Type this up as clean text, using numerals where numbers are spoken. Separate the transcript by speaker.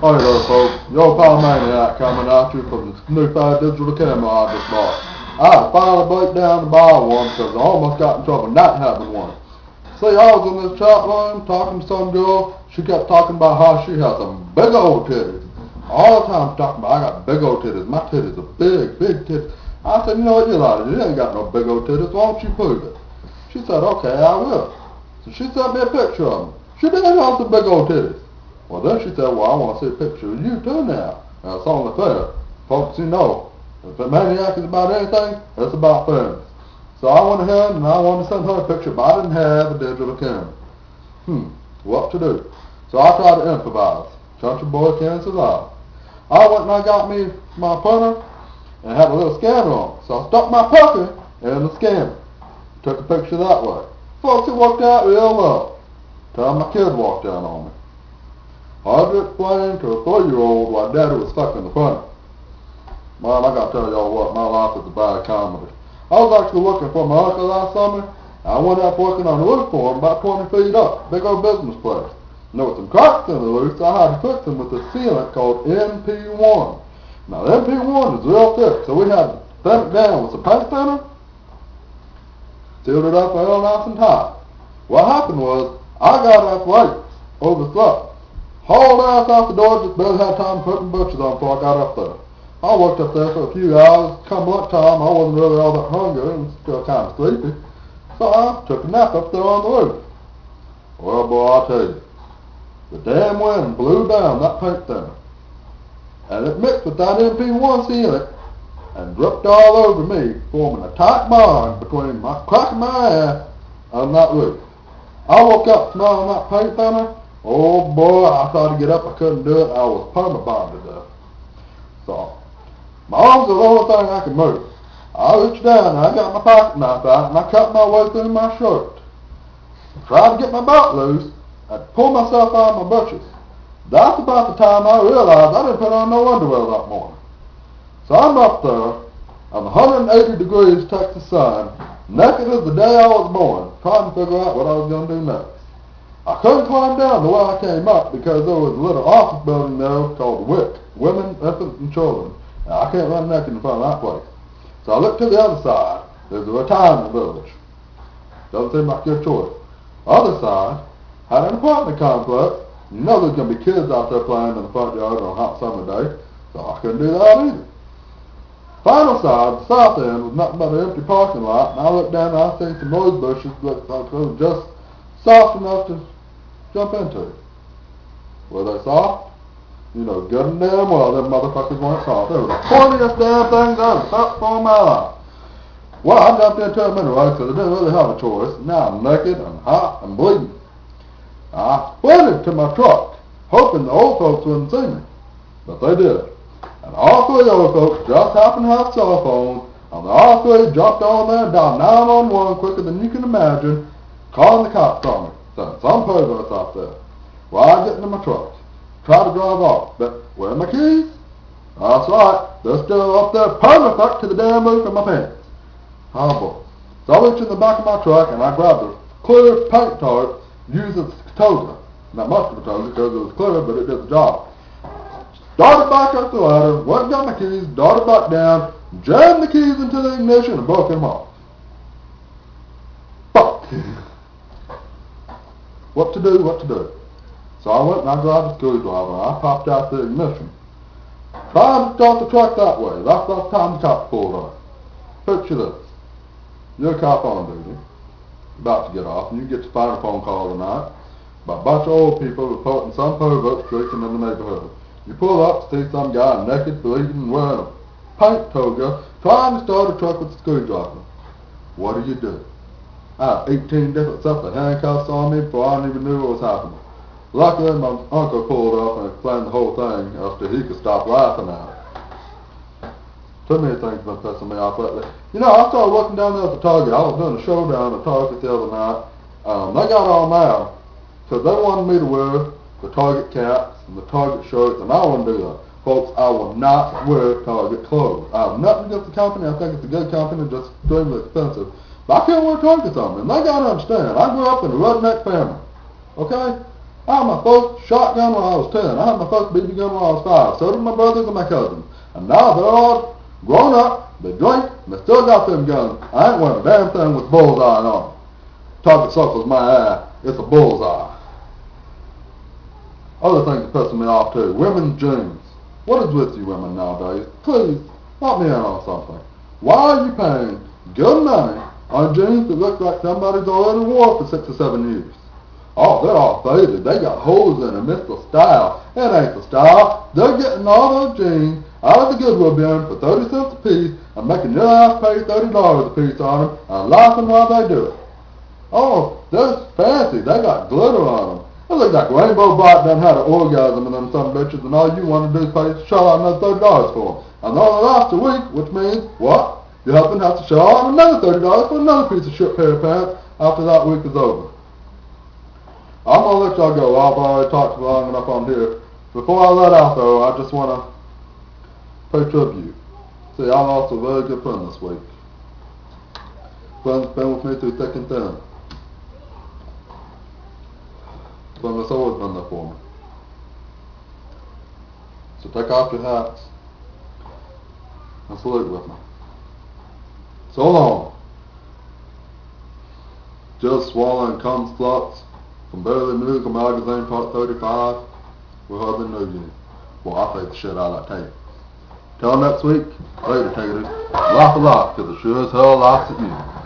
Speaker 1: Hey there, folks. Your pal Maniac coming at you from the new 5 digital camera I just bought. I had to finally break down to buy one because I almost got in trouble not having one. See, I was in this chat room talking to some girl. She kept talking about how she has some big old titties. All the time talking about I got big old titties. My titties are big, big titties. I said, you know what, you lied. You ain't got no big old titties. Why don't you prove it? She said, okay, I will. So she sent me a picture of them. She didn't have some big old titties. Well, then she said, well, I want to see a picture of you too now. Now, it's only fair. Folks, you know, if a maniac is about anything, it's about fairness. So I went ahead and I wanted to send her a picture, but I didn't have a digital camera. What to do? So I tried to improvise. Country boy can't survive. I went and I got me my printer and had a little scanner on. So I stuck my puppy in the scanner. Took a picture that way. Folks, it worked out real well. Till my kid walked down on me. Hard to explain to a 3-year-old why Daddy was stuck in the front. Man, I gotta tell y'all what, my life is a bad comedy. I was actually working for my uncle last summer. I went up working on a roof for him about 20 feet up. Big old business place. And there were some cracks in the roof, so I had to fix them with a sealant called NP1. Now, NP1 is real thick, so we had to thin it down with some paint thinner. Sealed it up real nice and tight. What happened was, I got up late, overslept. Hauled ass out the door, just barely had time to put my britches on before I got up there. I worked up there for a few hours. Come lunchtime, I wasn't really all that hungry and still kind of sleepy. So I took a nap up there on the roof. Well, boy, I'll tell you, the damn wind blew down that paint thinner. And it mixed with that NP1 sealant and dripped all over me, forming a tight bond between my crack of my ass and that roof. I woke up smelling that paint thinner. Oh boy, I tried to get up, I couldn't do it. I was perma-bonded up. So, my arms are the only thing I can move. I reached down and I got my pocket knife out and I cut my way through my shirt. I tried to get my belt loose. I pulled myself out of my britches. That's about the time I realized I didn't put on no underwear that morning. So I'm up there, on 180 degrees Texas sun, naked as the day I was born, trying to figure out what I was going to do next. I couldn't climb down the way I came up because there was a little office building there called WIC, Women, Infants, and Children. Now, I can't run naked in front of that place. So I looked to the other side. There's a retirement village. Doesn't seem like your choice. Other side had an apartment complex. You know there's going to be kids out there playing in the front yard on a hot summer day. So I couldn't do that either. Final side, the south end, was nothing but an empty parking lot. And I looked down and I seen some rose bushes that looked just soft enough to jump into. Were they soft? You know good and damn well them motherfuckers weren't soft. They were the corniest damn things I've felt for my life. Well, I jumped into them anyway because I didn't really have a choice. Now I'm naked and hot and bleeding. I sprinted to my truck, hoping the old folks wouldn't see me. But they did. And all 3 old folks just happened to have cell phones, and they all 3 jumped on there and dialed 911 quicker than you can imagine, calling the cops on me. Saying some perverts out there. Well, I get into my truck, try to drive off, but where are my keys? That's right, they're still up there perfect to the damn roof of my pants. Oh boy. So I reach in the back of my truck and I grabbed a clear paint tart, used as a toga. Not much of a toga because it was clear, but it did the job. Started back up the ladder, went and got my keys, darted back down, jammed the keys into the ignition and broke them off. Fuck. What to do? So I went and I grabbed a screwdriver and I popped out the ignition. Trying to start the truck that way. That's the time the cops pulled up. Picture this. You're a cop on duty, about to get off, and you get to find a phone call tonight by a bunch of old people reporting some pervert streaking in the neighborhood. You pull up, see some guy naked, bleeding, and wearing a paint toga, trying to start a truck with a screwdriver. What do? I had 18 different sets of handcuffs on me before I even knew what was happening. Luckily, my uncle pulled up and explained the whole thing after he could stop laughing at it. Too many things have been pissing me off lately. You know, I started working down there at the Target. I was doing a showdown at Target the other night. They got all mad because they wanted me to wear the Target caps and the Target shirts, and I wouldn't do that. Folks, I will not wear Target clothes. I have nothing against the company. I think it's a good company, just extremely expensive. But I can't wear Target something, and they gotta understand. I grew up in a redneck family. Okay? I had my first shotgun when I was 10. I had my first BB gun when I was 5. So did my brothers and my cousins. And now they're all grown up, they drink, and they still got them guns. I ain't wearing a damn thing with bullseye on it. Target circles my eye. It's a bullseye. Other things are pissing me off too. Women's jeans. What is with you women nowadays? Please, help me out on something. Why are you paying good money on jeans that look like somebody's already wore for 6 or 7 years? Oh, they're all faded. They got holes in them. It's the style. It ain't the style. They're getting all those jeans out of the Goodwill bin for 30 cents a piece and making your ass pay $30 a piece on them and laughing while they do it. Oh, they're fancy. They got glitter on them. It looks like Rainbow Bright done had an orgasm in them some bitches and all you want to do is pay shell out another $30 for them. And they only last a week, which means, what? You happen to have to shell out another $30 for another piece of shit pair of pants after that week is over. I'm going to let y'all go. I've already talked long enough on here. Before I let out, though, I just want to pay tribute. See, I lost a very good friend this week. Friend's been with me through thick and thin. Friend that's always been there for me. So take off your hats and salute with me. So long. Just swallowing cum sluts from Barely Musical Magazine Part 35. We hardly knew you. Well, I played the shit out of that tape. Till next week, later, take it easy. Laugh a lot, because it sure as hell laughs at you.